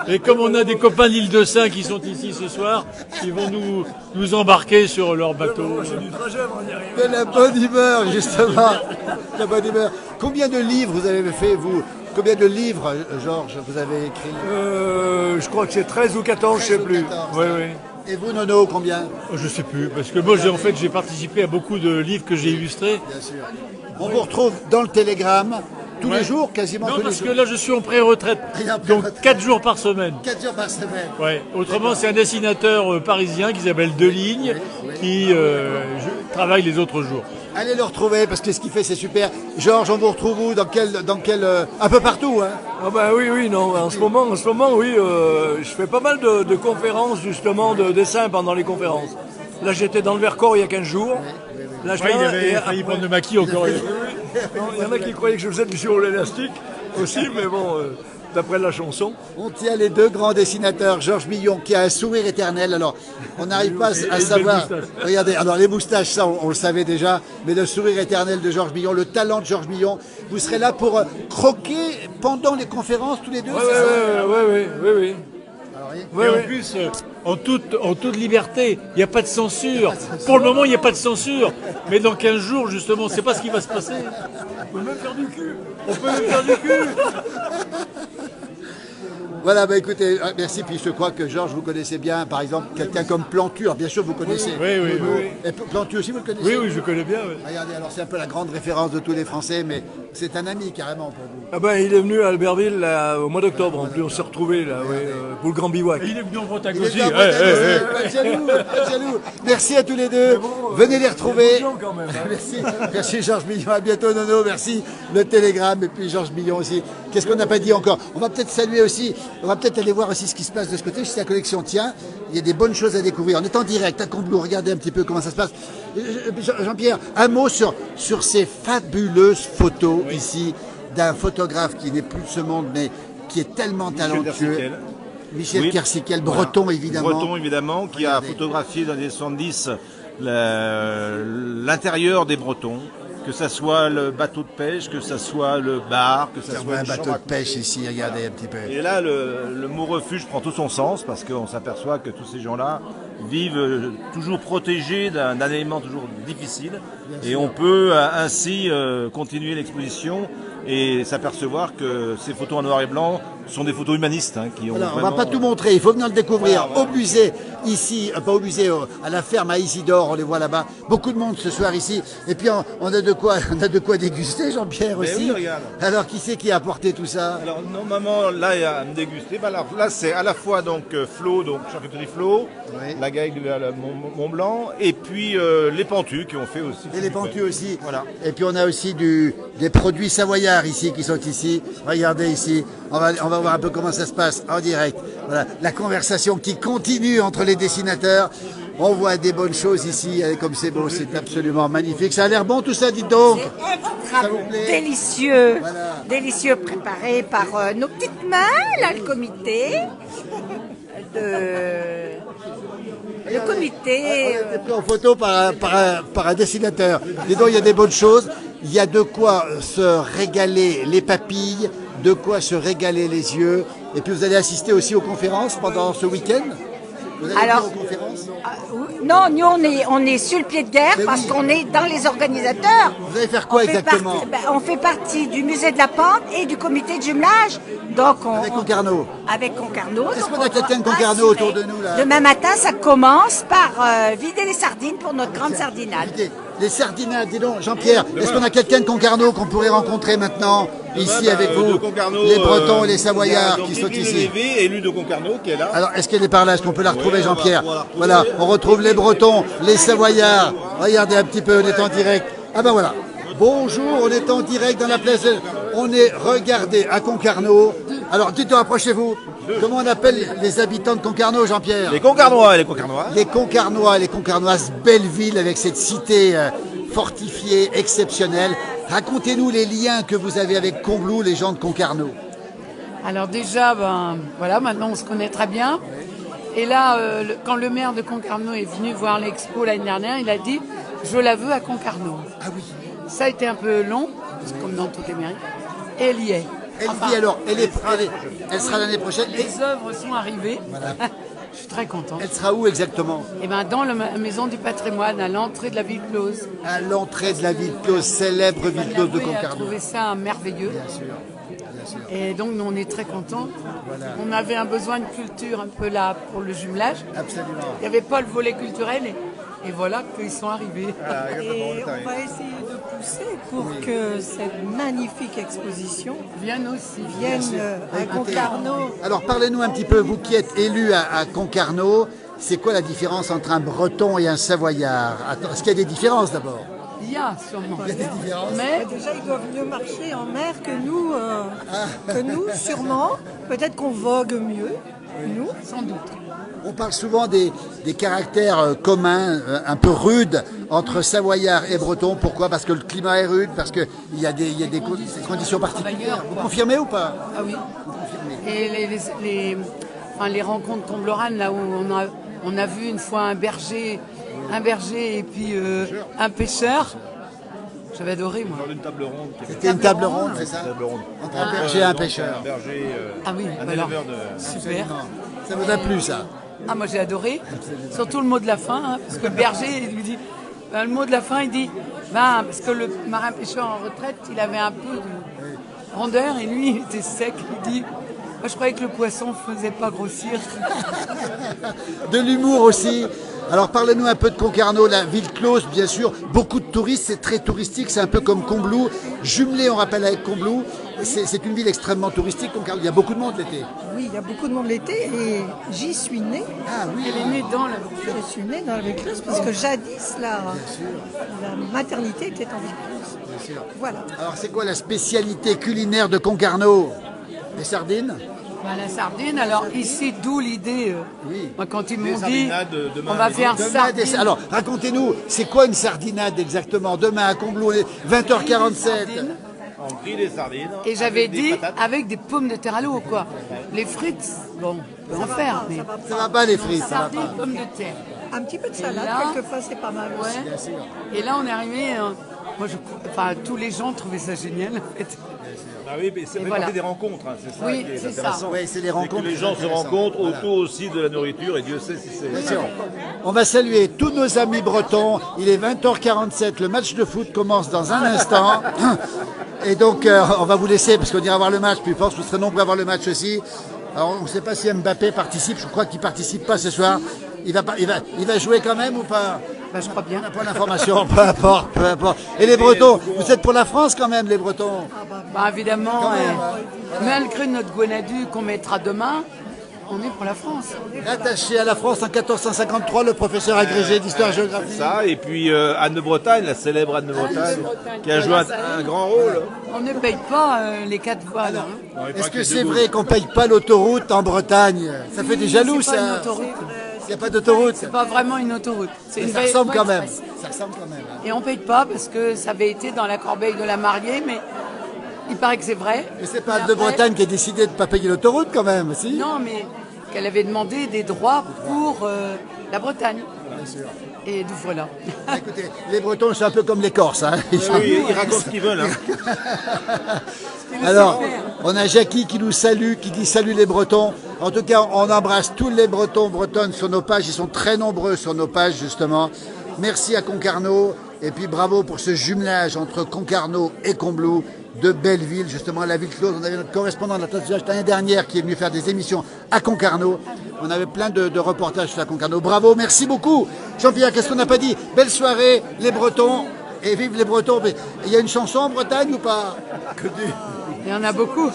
Et comme on a des copains d'Île de Saint qui sont ici ce soir, ils vont nous embarquer sur leur bateau. De la bonne humeur, justement. La bonne humeur. Combien de livres vous avez fait, vous? Combien de livres, Georges, vous avez écrit? Je crois que c'est 13 ou 14, je sais plus. Oui. Et vous, Nono, combien? Je sais plus, parce que moi j'ai participé à beaucoup de livres que j'ai illustrés. Bien sûr. On vous retrouve dans le Télégramme tous les jours, quasiment tous les jours. Non, parce que là je suis en pré-retraite, donc 4 jours par semaine. 4 jours par semaine. Ouais. Autrement, c'est un dessinateur parisien qui s'appelle Deligne, qui travaille les autres jours. Allez le retrouver parce que ce qu'il fait c'est super. Georges, on vous retrouve où? Dans quel un peu partout, hein? Ah bah oui, non. En ce moment, oui, je fais pas mal de conférences justement de dessin pendant les conférences. Là, j'étais dans le Vercors il y a 15 jours. Là, je il avait failli prendre le maquis encore. Il y en a qui croyaient que je faisais du sur l'élastique aussi, mais bon, d'après la chanson. On tient les deux grands dessinateurs, Georges Millon qui a un sourire éternel. Alors, on n'arrive pas à savoir. Regardez, alors les moustaches, ça, on le savait déjà, mais le sourire éternel de Georges Millon, le talent de Georges Millon. Vous serez là pour croquer pendant les conférences tous les deux? Oui. Et en plus, en toute liberté, il n'y a pas de censure. Pour le moment, il n'y a pas de censure. Mais dans 15 jours, justement, on ne sait pas ce qui va se passer. On peut même faire du cul. Voilà, écoutez, merci. Puis je crois que Georges, vous connaissez bien, par exemple, quelqu'un comme Plantu. Bien sûr, vous connaissez. Oui. Et Plantu aussi, vous le connaissez? Oui, je connais bien. Oui. Regardez, alors c'est un peu la grande référence de tous les Français, mais c'est un ami carrément pour vous. Ah ben, il est venu à Albertville là, au mois d'octobre. En plus, on s'est retrouvés là, pour le Grand Bivouac. Il est venu en Bretagne Il est aussi. bien Pas de jaloux, pas de jaloux. Merci à tous les deux. Venez les retrouver. Quand même, hein. Merci Georges Millon. À bientôt, Nono. Merci le Télégramme et puis Georges Millon aussi. Qu'est-ce qu'on n'a pas dit encore? On va peut-être saluer aussi. On va peut-être aller voir aussi ce qui se passe de ce côté. Si la collection tient, il y a des bonnes choses à découvrir. On est en direct à Combloux. Regardez un petit peu comment ça se passe. Jean-Pierre, un mot sur ces fabuleuses photos ici d'un photographe qui n'est plus de ce monde, mais qui est tellement talentueux. Michel Kersikel, breton évidemment. Breton évidemment, qui a photographié dans les années 70 l'intérieur des Bretons, que ça soit le bateau de pêche, que ça soit le bar, que ça soit un bateau de pêche ici, regardez un petit peu. Et là, le mot refuge prend tout son sens parce qu'on s'aperçoit que tous ces gens-là vivent toujours protégés d'un élément toujours difficile. Et on peut ainsi continuer l'exposition et s'apercevoir que ces photos en noir et blanc sont des photos humanistes. Qui ont Alors, vraiment... on ne va pas tout montrer, il faut venir le découvrir au musée, ici, pas au musée, à la ferme à Isidore, on les voit là-bas. Beaucoup de monde ce soir ici. Et puis on a de quoi déguster, Jean-Pierre aussi. Oui, regarde. Alors qui c'est qui a apporté tout ça? Alors normalement, là, il y a à me déguster. Alors, là, c'est à la fois donc Flo, donc charcuterie Flo, la Gaille de Mont Blanc, et puis les Pentus qui ont fait aussi. Et les Pentus aussi. Voilà. Et puis on a aussi des produits savoyards ici qui sont ici. Regardez ici. On va voir un peu comment ça se passe en direct. Voilà, la conversation qui continue entre les dessinateurs. On voit des bonnes choses ici, comme c'est beau, c'est absolument magnifique. Ça a l'air bon tout ça, dites donc. Ça vous plaît? Délicieux, délicieux, préparé par nos petites mains, là, le comité. Le comité. On a été pris en photo par un dessinateur. Dis donc, il y a des bonnes choses. Il y a de quoi se régaler les papilles, de quoi se régaler les yeux. Et puis vous allez assister aussi aux conférences pendant ce week-end. Vous allez venir aux conférences ? Non, nous on est sur le pied de guerre parce qu'on est dans les organisateurs. Vous allez faire quoi exactement? On fait partie du musée de la Pente et du comité de jumelage. Donc Avec Concarneau. Avec Concarneau. Est-ce qu'on a quelqu'un de Concarneau autour de nous là? Demain matin, ça commence par vider les sardines pour notre grande sardinade. Les sardinades, dis donc, Jean-Pierre, est-ce qu'on a quelqu'un de Concarneau qu'on pourrait rencontrer maintenant, ici avec vous, les Bretons et les Savoyards qui sont ici? Élu de Concarneau, qui est là. Alors, est-ce qu'elle est par là? Est-ce qu'on peut la retrouver, Jean-Pierre? Voilà, on retrouve les Bretons, les Savoyards. Regardez un petit peu, on est en direct. Ah ben voilà. Bonjour, on est en direct dans la place. On est, regardez, à Concarneau. Alors, dites-moi, approchez-vous. Comment on appelle les habitants de Concarneau, Jean-Pierre? Les Concarnois et les Concarnois. Les Concarnois et les Concarnoises, belle ville avec cette cité fortifiée, exceptionnelle. Racontez-nous les liens que vous avez avec Combloux, les gens de Concarneau. Alors déjà, voilà, maintenant on se connaît très bien. Et là, quand le maire de Concarneau est venu voir l'expo l'année dernière, il a dit « je la veux à Concarneau ». Ah oui. Ça a été un peu long, comme dans toutes les mairies, et elle y est. Elle dit alors, elle sera l'année prochaine. Les œuvres sont arrivées. Voilà. Je suis très contente. Elle sera où exactement? Eh ben, dans la maison du patrimoine, à l'entrée de la ville close. À l'entrée de la ville close, célèbre ville close de Concarneau. On a trouvé ça merveilleux. Bien sûr, bien sûr. Et donc, nous, on est très contents. Voilà. On avait un besoin de culture un peu là pour le jumelage. Absolument. Il n'y avait pas le volet culturel et voilà qu'ils sont arrivés. Et on va essayer de pousser pour que cette magnifique exposition vienne aussi. Vienne à Concarneau. Alors parlez-nous un petit peu, vous qui êtes élu à Concarneau, c'est quoi la différence entre un Breton et un Savoyard? Est-ce qu'il y a des différences d'abord? Il y a sûrement. Il y a des différences. Mais déjà, ils doivent mieux marcher en mer que nous, sûrement. Peut-être qu'on vogue mieux, nous. Sans doute. On parle souvent des caractères communs, un peu rudes, entre Savoyards et Bretons. Pourquoi? Parce que le climat est rude, parce qu'il y a des conditions particulières. Vous confirmez ou pas? Ah oui. Et les rencontres Combloran, là où on a vu une fois un berger et puis un pêcheur. J'avais adoré, moi. Une table ronde. C'était une table ronde, c'est ça? Une table ronde. Entre un berger et un pêcheur. Un berger, ah oui, un alors, éleveur de... super. Ça vous a plu, ça? Ah, moi j'ai adoré. Surtout le mot de la fin, hein, parce que le berger, il lui dit... le mot de la fin, il dit... parce que le marin pêcheur en retraite, il avait un peu de rondeur, et lui, il était sec. Il dit... Moi, je croyais que le poisson ne faisait pas grossir. De l'humour aussi. Alors parlez-nous un peu de Concarneau, la ville close bien sûr, beaucoup de touristes, c'est très touristique, c'est un peu comme Combloux, jumelé on rappelle avec Combloux, c'est une ville extrêmement touristique, Concarneau, il y a beaucoup de monde l'été. Oui, il y a beaucoup de monde l'été et j'y suis née. Ah oui. Elle est née dans la ville close. Je suis née dans la ville close parce que jadis la maternité était en ville close. Bien sûr. Voilà. Alors c'est quoi la spécialité culinaire de Concarneau? Les sardines? La sardine, alors ici, d'où l'idée, moi, quand ils m'ont dit, demain, on va faire sardine. Alors, racontez-nous, c'est quoi une sardinade exactement? Demain à Combloux, 20h47. On grille les sardines. Et j'avais dit, avec des pommes de terre à l'eau, quoi. Les frites, bon, on peut en faire, mais... Ça va pas les frites, ça va Sardines, pas. pommes de terre. Un petit peu de salade, là, quelquefois, c'est pas mal aussi. Ouais. Et là, on est arrivé... moi, tous les gens trouvaient ça génial, en fait. Ah oui, mais c'est voilà. des rencontres, hein, c'est ça Oui, qui est c'est intéressant. ça. Oui, c'est les rencontres. Que les gens se rencontrent autour aussi de la nourriture, et Dieu sait si c'est... Bien sûr. On va saluer tous nos amis bretons. Il est 20h47, le match de foot commence dans un instant. Et donc, on va vous laisser, parce qu'on ira voir le match, puis je pense que vous serez nombreux à voir le match aussi. Alors, on ne sait pas si Mbappé participe, je crois qu'il ne participe pas ce soir. Il va jouer quand même ou pas? Je crois bien. On n'a pas l'information, peu importe, peu importe. Et les Bretons, vous êtes pour la France quand même, les Bretons? Évidemment, malgré notre Gwenadu qu'on mettra demain, on est pour la France. Attaché à la France en 1453, le professeur agrégé d'histoire-géographie. Ça, et puis Anne de Bretagne, la célèbre Anne de Bretagne, qui a joué un grand rôle. On ne paye pas les 4 voiles. Est-ce que c'est vrai qu'on ne paye pas l'autoroute en Bretagne? Ça fait des jaloux, c'est pas une ça. autoroute. Il n'y a pas d'autoroute. C'est pas vraiment une autoroute. Mais ça ressemble quand même. Ça ressemble quand même. Et on paye pas parce que ça avait été dans la corbeille de la mariée, mais il paraît que c'est vrai. Mais c'est pas Anne de Bretagne qui a décidé de ne pas payer l'autoroute quand même, si? Non, mais qu'elle avait demandé des droits pour la Bretagne. Bien sûr. Et donc voilà. Écoutez, les Bretons, c'est un peu comme les Corses. Hein. Ils racontent ce qu'ils veulent. Hein. Alors, On a Jackie qui nous salue, qui dit salut les Bretons. En tout cas, on embrasse tous les Bretons, Bretonnes sur nos pages. Ils sont très nombreux sur nos pages, justement. Merci à Concarneau. Et puis bravo pour ce jumelage entre Concarneau et Combloux. De belles villes, justement, la ville close. On avait notre correspondant de la Tatouage l'année dernière qui est venu faire des émissions à Concarneau. On avait plein de reportages sur la Concarneau. Bravo, merci beaucoup. Jean-Pierre, qu'est-ce qu'on n'a pas dit? Belle soirée, les Bretons, et vive les Bretons. Il y a une chanson en Bretagne ou pas? Il y en a beaucoup.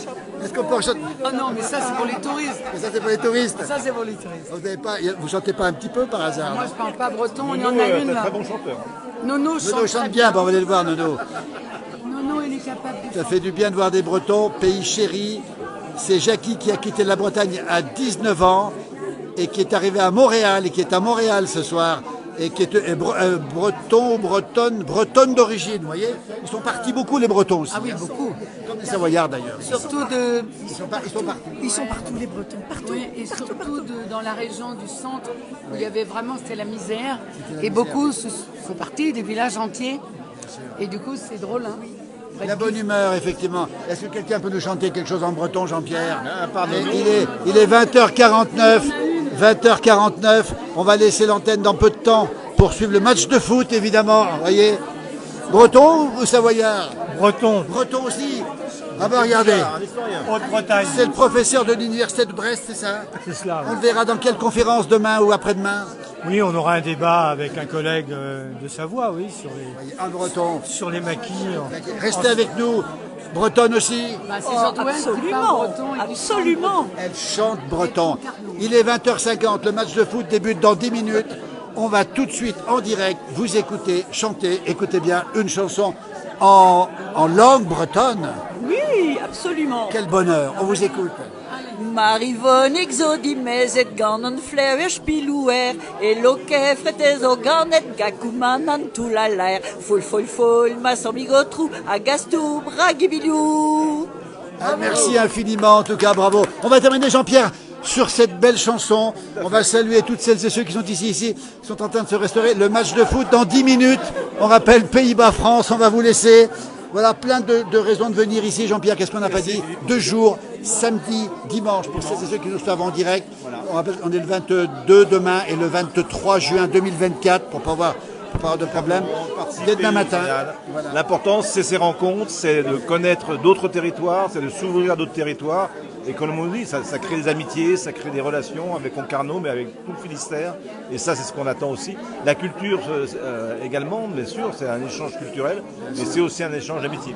Est-ce qu'on peut en chanter? Oh non, mais ça c'est pour les touristes. Ça c'est pour les touristes. Ça c'est pour les touristes. Vous chantez pas un petit peu par hasard? Moi je parle pas breton, il y en a une là. Très bon chanteur. Nono chante bien, on va aller le voir, Nono. Nono, il est capable de Ça fait du bien de voir des Bretons, pays chéri. C'est Jackie qui a quitté la Bretagne à 19 ans et qui est arrivé à Montréal et qui est à Montréal ce soir et qui est breton ou bretonne d'origine, vous voyez. Ils sont partis beaucoup les Bretons aussi. Ah oui, beaucoup. Comme les Savoyards d'ailleurs. Surtout de... Ils sont partout. Ils sont partout, les Bretons, partout. Oui, et surtout dans la région du centre où il y avait vraiment, c'était la misère. Et beaucoup sont partis, des villages entiers. Et du coup, c'est drôle, hein. La bonne humeur, effectivement. Est-ce que quelqu'un peut nous chanter quelque chose en breton, Jean-Pierre? Pardon. Il est 20h49. 20h49. On va laisser l'antenne dans peu de temps pour suivre le match de foot, évidemment. Vous voyez? Breton ou Savoyard? Breton. Breton aussi. Ah bah regardez. Haute-Bretagne. C'est le professeur de l'université de Brest, c'est ça? C'est cela. On le verra dans quelle conférence demain ou après-demain? Oui, on aura un débat avec un collègue de Savoie, oui, Un breton. sur les maquis. Restez avec nous. Bretonne aussi. Bah, c'est surtout elle qui parle breton. Absolument. Elle chante breton. Il est 20h50. Le match de foot débute dans 10 minutes. On va tout de suite en direct vous écouter chanter. Écoutez bien une chanson en langue bretonne. Oui, absolument. Quel bonheur. On vous écoute. Marivon exodimezet ganon fleur spilouer et loke fretes o garnet gakumanan tout la l'air fol ma sambigotrou agastou bragibilou. Merci infiniment en tout cas, bravo. On va terminer Jean-Pierre sur cette belle chanson. On va saluer toutes celles et ceux qui sont ici, sont en train de se restaurer. Le match de foot dans 10 minutes. On rappelle Pays-Bas-France, on va vous laisser. Voilà, plein de raisons de venir ici. Jean-Pierre, qu'est-ce qu'on n'a pas dit? 2 jours, samedi, dimanche, pour celles et ceux qui nous suivent en direct. On rappelle qu'on est le 22 demain et le 23 juin 2024 pour pas avoir de problème. Dès demain matin. L'important, c'est ces rencontres, c'est de connaître d'autres territoires, c'est de s'ouvrir à d'autres territoires. Et comme on dit, ça crée des amitiés, ça crée des relations avec Concarneau, mais avec tout le Finistère. Et ça, c'est ce qu'on attend aussi. La culture également, bien sûr, c'est un échange culturel, mais c'est aussi un échange d'amitié.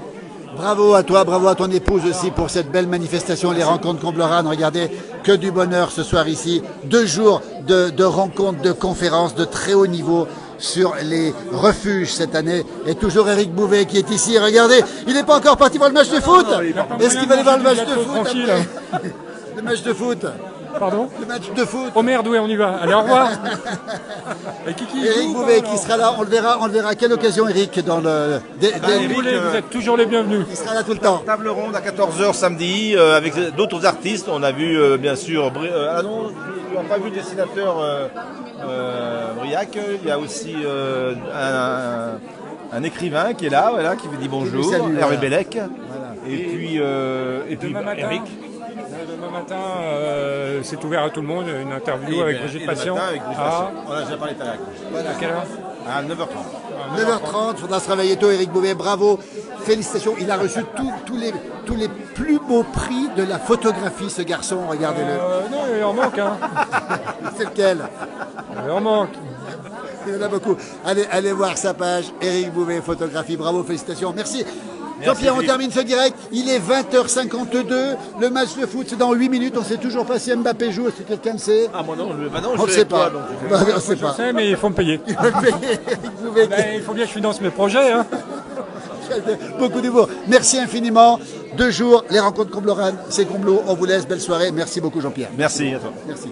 Bravo à toi, bravo à ton épouse aussi pour cette belle manifestation, les rencontres Combloran. Regardez, que du bonheur ce soir ici. 2 jours de rencontres, de conférences de très haut niveau sur les refuges cette année. Et toujours Éric Bouvet qui est ici. Regardez, il n'est pas encore parti voir le match de foot. Est-ce qu'il va aller voir le match de foot après? Le match de foot. Pardon? Le match de foot. Oh merde, oui, on y va. Allez, au revoir. Éric Bouvet qui sera là, on le verra à quelle occasion, Éric, dans le... Vous êtes toujours les bienvenus. Il sera là tout le temps. Table ronde à 14h samedi avec d'autres artistes. On a vu bien sûr... ah non, on n'a pas vu le dessinateur Briac. Il y a aussi un écrivain qui est là, voilà, qui vous dit bonjour, Hervé Bellec. Voilà. Et puis Eric. Demain matin, c'est ouvert à tout le monde, une interview avec Brigitte Patient. On a déjà parlé tout à l'heure. À quelle heure? À 9h30. 9h30, il faudra se réveiller tôt, Éric Bouvet, bravo, félicitations. Il a reçu tous les plus beaux prix de la photographie, ce garçon, regardez-le. Non, il en manque, hein. C'est lequel? Il en manque. Il y en a beaucoup. Allez voir sa page, Éric Bouvet, photographie, bravo, félicitations, merci. Jean-Pierre, on termine ce direct. Il est 20h52. Le match de foot, c'est dans 8 minutes. On ne sait toujours pas si Mbappé joue. Est-ce que quelqu'un le sait? Ah, moi non, on ne sait pas. On ne sait pas. Je sais, mais il faut me payer. Il faut bien que je finance mes projets. Hein. Beaucoup d'humour. Merci infiniment. 2 jours, les rencontres Combloran, c'est Combloux. On vous laisse. Belle soirée. Merci beaucoup, Jean-Pierre. Merci à toi. Merci.